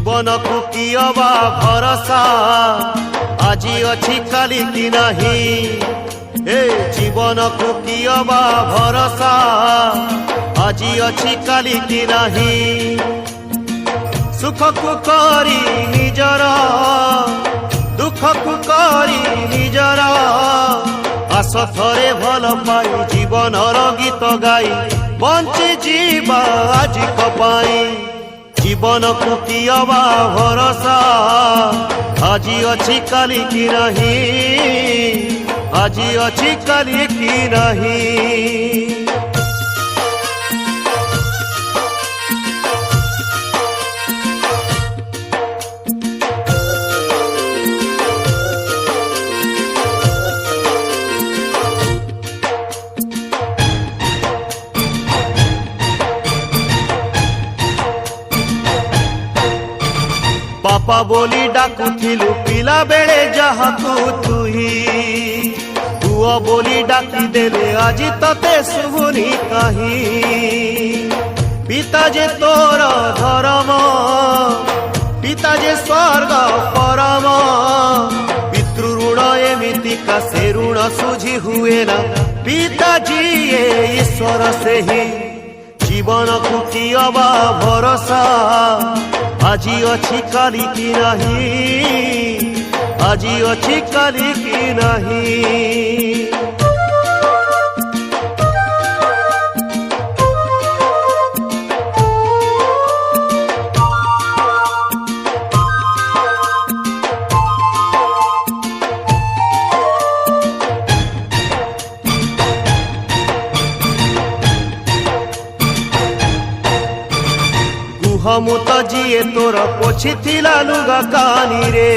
जीवन को कियबा भरोसा আজি अछि काली की नहीं। ए जीवन को कियबा भरोसा আজি अछि काली की नहीं। सुख को करी निजर दुख को करी निजर आस थरे भल पाई जीवन गीत गाई बंची जीवा आज कपाई। जीवन को कियबा भरोसा আজি अछि काली की नहीं। আজি अछि काली की नहीं। बापा बोली डाकुथिलु पिला बेले जहाकू तुही पुआ बोली डाकी देले आज तते शुभुनी कहीं। पिता जे तोर धर्म पिता जे स्वर्ग परम पितृ ऋण एमिति का से ऋण सुझी हुए ना पिताजी ये ईश्वर से ही। जीवन को कियबा भरोसा আজি अछि काली की नहीं। আজি अछि काली की नहीं। हमु तो जिए तोर पोछी थिला लुगा कानी रे।